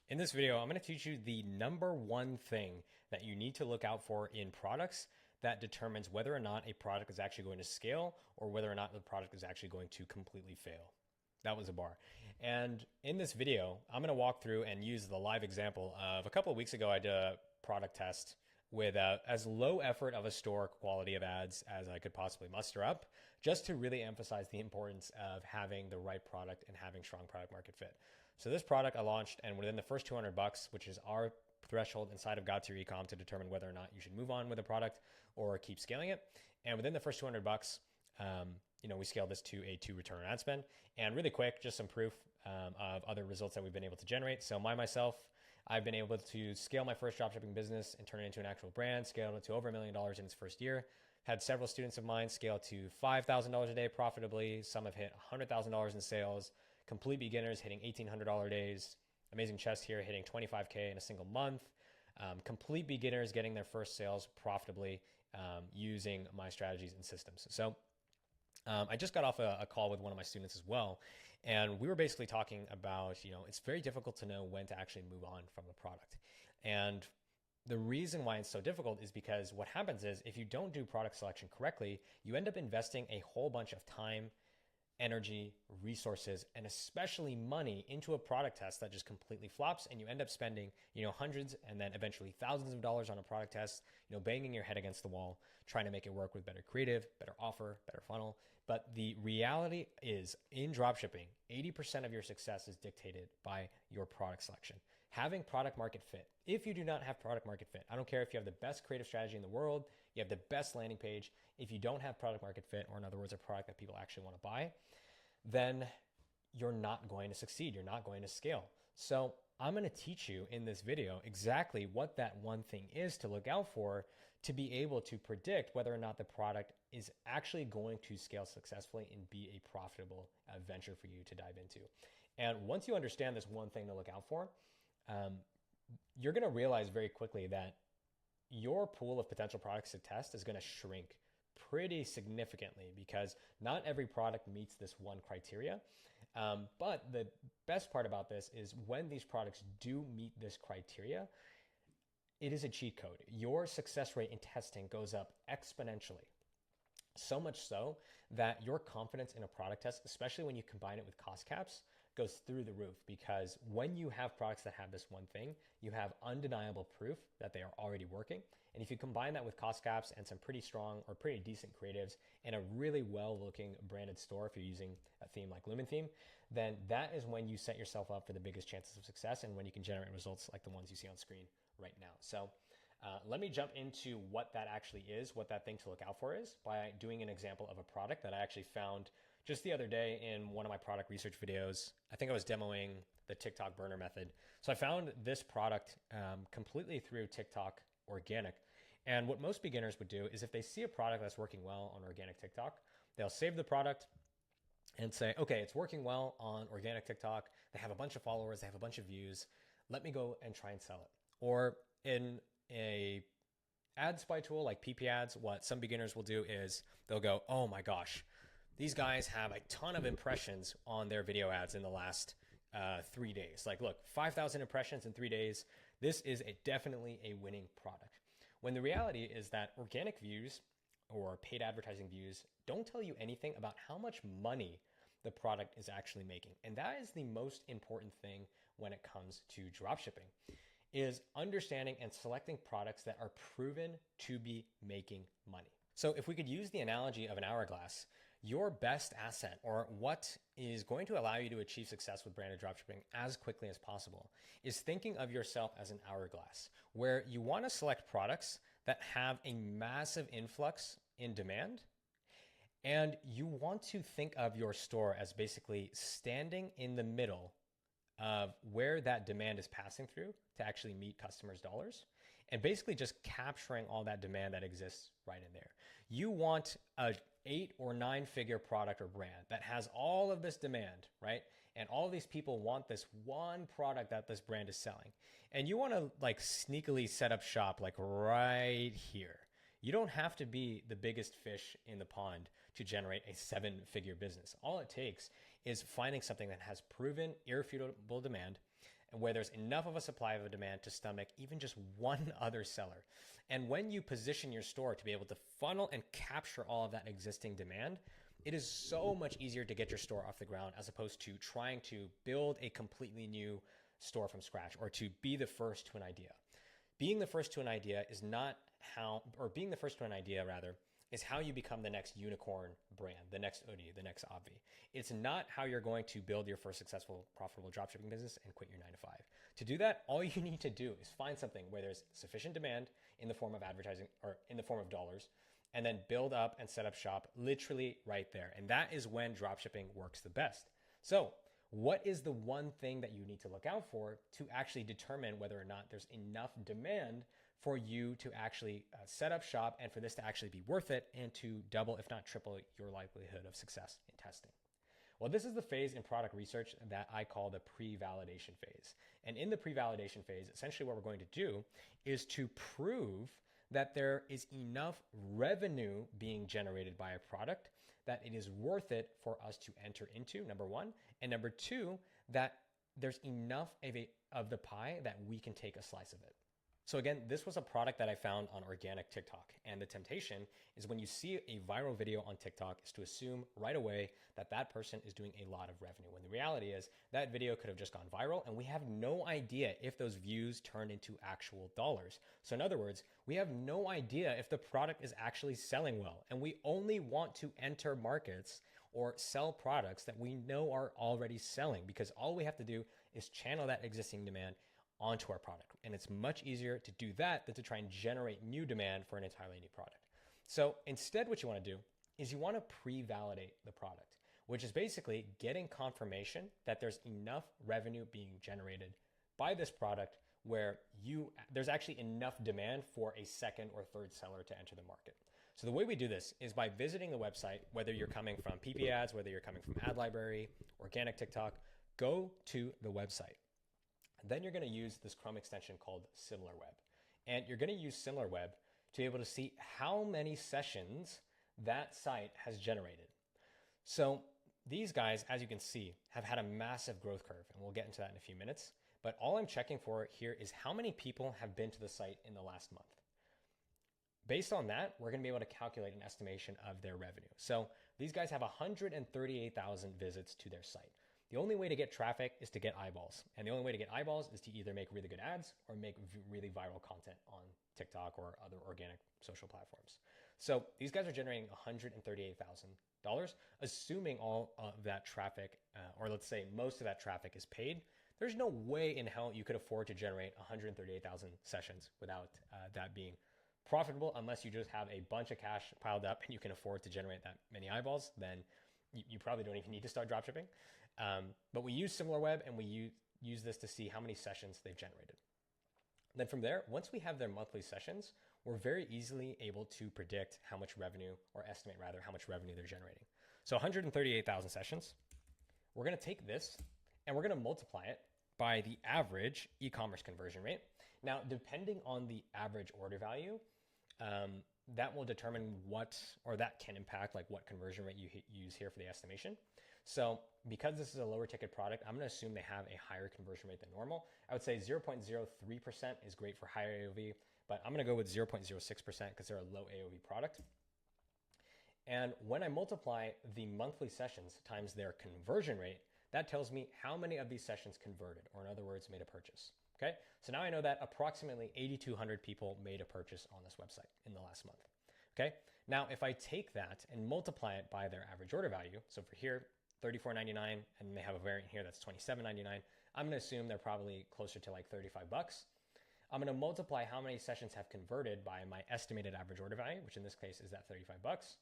In this video, I'm going to teach you the number one thing that you need to look out for in products that determines whether or not a product is actually going to scale or whether or not the product is actually going to completely fail. That was a bar. And in this video, I'm going to walk through and use the live example of a couple of weeks ago, I did a product test with as low effort of a store quality of ads as I could possibly muster up, just to really emphasize the importance of having the right product and having strong product market fit. So this product I launched, and within the first $200, which is our threshold inside of God Tier Ecom to determine whether or not you should move on with a product or keep scaling it. And within the first $200, we scaled this to a 2 return on ad spend. And really quick, just some proof of other results that we've been able to generate. So myself, I've been able to scale my first dropshipping business and turn it into an actual brand, scaled it to over $1 million in its first year. Had several students of mine scale to $5,000 a day profitably. Some have hit $100,000 in sales. Complete beginners hitting $1,800 days. Amazing Chest here hitting 25K in a single month. Complete beginners getting their first sales profitably using my strategies and systems. So I just got off a call with one of my students as well, and we were basically talking about, it's very difficult to know when to actually move on from a product. And the reason why it's so difficult is because what happens is if you don't do product selection correctly, you end up investing a whole bunch of time, energy, resources, and especially money into a product test that just completely flops, and you end up spending, hundreds and then eventually thousands of dollars on a product test, banging your head against the wall, trying to make it work with better creative, better offer, better funnel. But the reality is in dropshipping, 80% of your success is dictated by your product selection. Having product market fit. If you do not have product market fit, I don't care if you have the best creative strategy in the world, you have the best landing page. If you don't have product market fit, or in other words, a product that people actually want to buy, then you're not going to succeed. You're not going to scale. So I'm going to teach you in this video exactly what that one thing is to look out for to be able to predict whether or not the product is actually going to scale successfully and be a profitable venture for you to dive into. And once you understand this one thing to look out for, you're going to realize very quickly that your pool of potential products to test is going to shrink pretty significantly because not every product meets this one criteria. But the best part about this is when these products do meet this criteria, it is a cheat code. Your success rate in testing goes up exponentially. So much so that your confidence in a product test, especially when you combine it with cost caps, goes through the roof, because when you have products that have this one thing, you have undeniable proof that they are already working. And if you combine that with cost caps and some pretty strong or pretty decent creatives and a really well looking branded store, if you're using a theme like Lumen Theme, then that is when you set yourself up for the biggest chances of success and when you can generate results like the ones you see on screen right now. So let me jump into what that actually is, what that thing to look out for is, by doing an example of a product that I actually found just the other day in one of my product research videos. I think I was demoing the TikTok burner method. So I found this product completely through TikTok organic. And what most beginners would do is if they see a product that's working well on organic TikTok, they'll save the product and say, okay, it's working well on organic TikTok. They have a bunch of followers, they have a bunch of views. Let me go and try and sell it. Or in a ad spy tool like PP ads, what some beginners will do is they'll go, oh my gosh, these guys have a ton of impressions on their video ads in the last 3 days. Like, look, 5,000 impressions in 3 days. This is definitely a winning product. When the reality is that organic views or paid advertising views don't tell you anything about how much money the product is actually making. And that is the most important thing when it comes to dropshipping, is understanding and selecting products that are proven to be making money. So if we could use the analogy of an hourglass, your best asset, or what is going to allow you to achieve success with branded dropshipping as quickly as possible, is thinking of yourself as an hourglass, where you want to select products that have a massive influx in demand. And you want to think of your store as basically standing in the middle of where that demand is passing through to actually meet customers' dollars, and basically just capturing all that demand that exists right in there. You want a 8 or 9 figure product or brand that has all of this demand, right? And all of these people want this one product that this brand is selling. And you want to like sneakily set up shop like right here. You don't have to be the biggest fish in the pond to generate a 7-figure business. All it takes is finding something that has proven irrefutable demand, where there's enough of a supply of a demand to stomach even just one other seller. And when you position your store to be able to funnel and capture all of that existing demand, it is so much easier to get your store off the ground as opposed to trying to build a completely new store from scratch or to be the first to an idea. Being the first to an idea is not how, or being the first to an idea rather, is how you become the next unicorn brand, the next Udi, the next Obvi. It's not how you're going to build your first successful, profitable dropshipping business and quit your 9-to-5. To do that, all you need to do is find something where there's sufficient demand in the form of advertising or in the form of dollars, and then build up and set up shop literally right there. And that is when dropshipping works the best. So what is the one thing that you need to look out for to actually determine whether or not there's enough demand for you to actually set up shop and for this to actually be worth it and to double, if not triple, your likelihood of success in testing? Well, this is the phase in product research that I call the pre-validation phase. And in the pre-validation phase, essentially what we're going to do is to prove that there is enough revenue being generated by a product that it is worth it for us to enter into, number one. And number two, that there's enough of the pie that we can take a slice of it. So again, this was a product that I found on organic TikTok. And the temptation is when you see a viral video on TikTok is to assume right away that that person is doing a lot of revenue. When the reality is that video could have just gone viral and we have no idea if those views turn into actual dollars. So in other words, we have no idea if the product is actually selling well. And we only want to enter markets or sell products that we know are already selling, because all we have to do is channel that existing demand onto our product. And it's much easier to do that than to try and generate new demand for an entirely new product. So instead, what you want to do is you want to pre-validate the product, which is basically getting confirmation that there's enough revenue being generated by this product where there's actually enough demand for a second or third seller to enter the market. So the way we do this is by visiting the website, whether you're coming from PP ads, whether you're coming from ad library, organic TikTok, go to the website. Then you're going to use this Chrome extension called SimilarWeb. And you're going to use SimilarWeb to be able to see how many sessions that site has generated. So these guys, as you can see, have had a massive growth curve, and we'll get into that in a few minutes. But all I'm checking for here is how many people have been to the site in the last month. Based on that, we're going to be able to calculate an estimation of their revenue. So these guys have 138,000 visits to their site. The only way to get traffic is to get eyeballs. And the only way to get eyeballs is to either make really good ads or make really viral content on TikTok or other organic social platforms. So these guys are generating $138,000, assuming all of that traffic, or let's say most of that traffic is paid. There's no way in hell you could afford to generate 138,000 sessions without that being profitable, unless you just have a bunch of cash piled up and you can afford to generate that many eyeballs. Then you probably don't even need to start dropshipping. But we use SimilarWeb and we use this to see how many sessions they've generated. Then from there, once we have their monthly sessions, we're very easily able to predict how much revenue, or estimate rather, how much revenue they're generating. So 138,000 sessions. We're going to take this and we're going to multiply it by the average e-commerce conversion rate. Now, depending on the average order value, that will determine that can impact like what conversion rate you use here for the estimation. So because this is a lower ticket product, I'm going to assume they have a higher conversion rate than normal. I would say 0.03% is great for higher AOV, but I'm going to go with 0.06% because they're a low AOV product. And when I multiply the monthly sessions times their conversion rate, that tells me how many of these sessions converted, or in other words, made a purchase. Okay, so now I know that approximately 8,200 people made a purchase on this website in the last month. Okay, now if I take that and multiply it by their average order value, so for here, $34.99, and they have a variant here that's $27.99, I'm going to assume they're probably closer to like $35. I'm going to multiply how many sessions have converted by my estimated average order value, which in this case is that $35.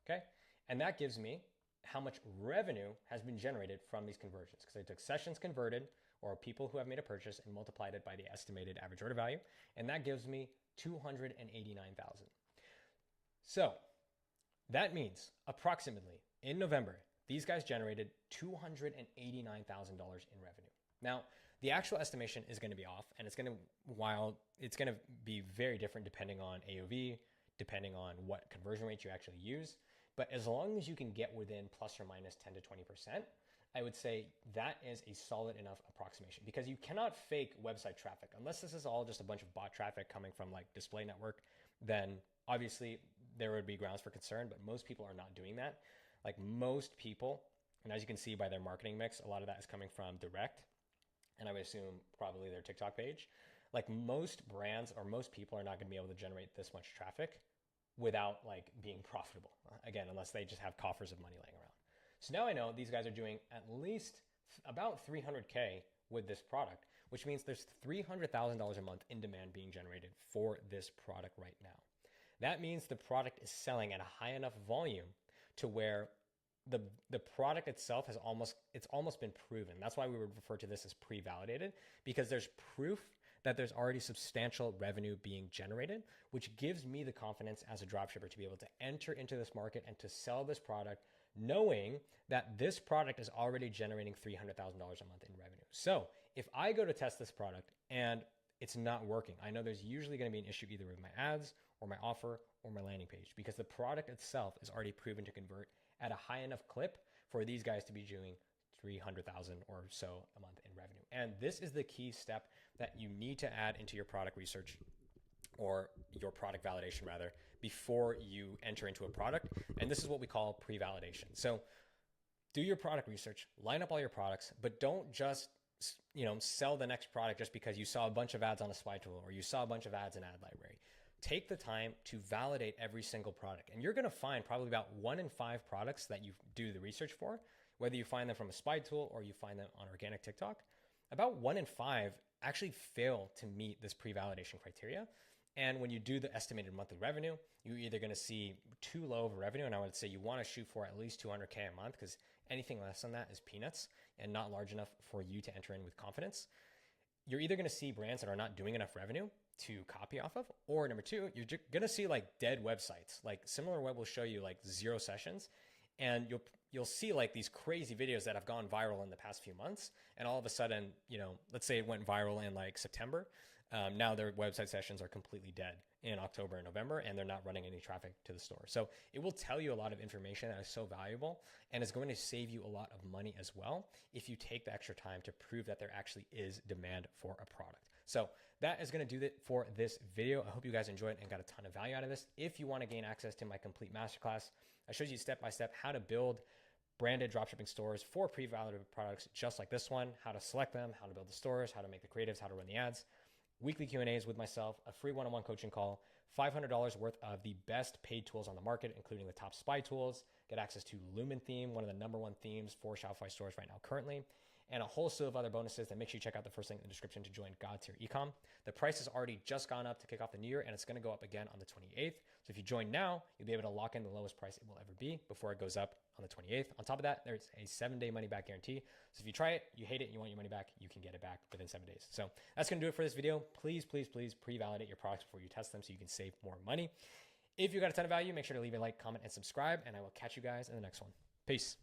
Okay, and that gives me how much revenue has been generated from these conversions, because I took sessions converted, or people who have made a purchase, and multiplied it by the estimated average order value, and that gives me 289,000. So that means approximately in November, these guys generated $289,000 in revenue. Now, the actual estimation is going to be off, and it's going to be very different depending on AOV, depending on what conversion rate you actually use. But as long as you can get within plus or minus 10 to 20%, I would say that is a solid enough approximation, because you cannot fake website traffic. Unless this is all just a bunch of bot traffic coming from like display network, then obviously there would be grounds for concern, but most people are not doing that. Like most people, and as you can see by their marketing mix, a lot of that is coming from direct, and I would assume probably their TikTok page. Like most brands or most people are not going to be able to generate this much traffic without like being profitable. Again, unless they just have coffers of money laying around. So now I know these guys are doing at least about 300K with this product, which means there's $300,000 a month in demand being generated for this product right now. That means the product is selling at a high enough volume to where the product itself has almost been proven. That's why we would refer to this as pre-validated, because there's proof that there's already substantial revenue being generated, which gives me the confidence as a dropshipper to be able to enter into this market and to sell this product, knowing that this product is already generating $300,000 a month in revenue. So if I go to test this product and it's not working, I know there's usually going to be an issue either with my ads or my offer or my landing page, because the product itself is already proven to convert at a high enough clip for these guys to be doing 300,000 or so a month in revenue. And this is the key step that you need to add into your product research, or your product validation rather, before you enter into a product. And this is what we call pre-validation. So do your product research, line up all your products, but don't just sell the next product just because you saw a bunch of ads on a spy tool or you saw a bunch of ads in ad library. Take the time to validate every single product. And you're going to find probably about 1 in 5 products that you do the research for, whether you find them from a spy tool or you find them on organic TikTok, about 1 in 5 actually fail to meet this pre-validation criteria. And when you do the estimated monthly revenue, you're either going to see too low of a revenue, and I would say you want to shoot for at least 200K a month, because anything less than that is peanuts and not large enough for you to enter in with confidence. You're either going to see brands that are not doing enough revenue to copy off of, or number 2, you're going to see like dead websites. Like SimilarWeb will show you like 0 sessions, and you'll see like these crazy videos that have gone viral in the past few months, and all of a sudden, let's say it went viral in like September. Now their website sessions are completely dead in October and November, and they're not running any traffic to the store. So it will tell you a lot of information that is so valuable, and it's going to save you a lot of money as well if you take the extra time to prove that there actually is demand for a product. So that is going to do it for this video. I hope you guys enjoyed and got a ton of value out of this. If you want to gain access to my complete masterclass, I showed you step-by-step how to build branded dropshipping stores for pre-validated products just like this one, how to select them, how to build the stores, how to make the creatives, how to run the ads, weekly Q&As with myself, a free one-on-one coaching call, $500 worth of the best paid tools on the market, including the top spy tools, get access to Lumen theme, one of the #1 themes for Shopify stores right now currently, and a whole slew of other bonuses that make sure you check out the first link in the description to join God Tier Ecom. The price has already just gone up to kick off the new year, and it's going to go up again on the 28th. So if you join now, you'll be able to lock in the lowest price it will ever be before it goes up on the 28th. On top of that, there's a 7-day money-back guarantee. So if you try it, you hate it, and you want your money back, you can get it back within 7 days. So that's going to do it for this video. Please, please, please pre-validate your products before you test them so you can save more money. If you got a ton of value, make sure to leave a like, comment, and subscribe, and I will catch you guys in the next one. Peace.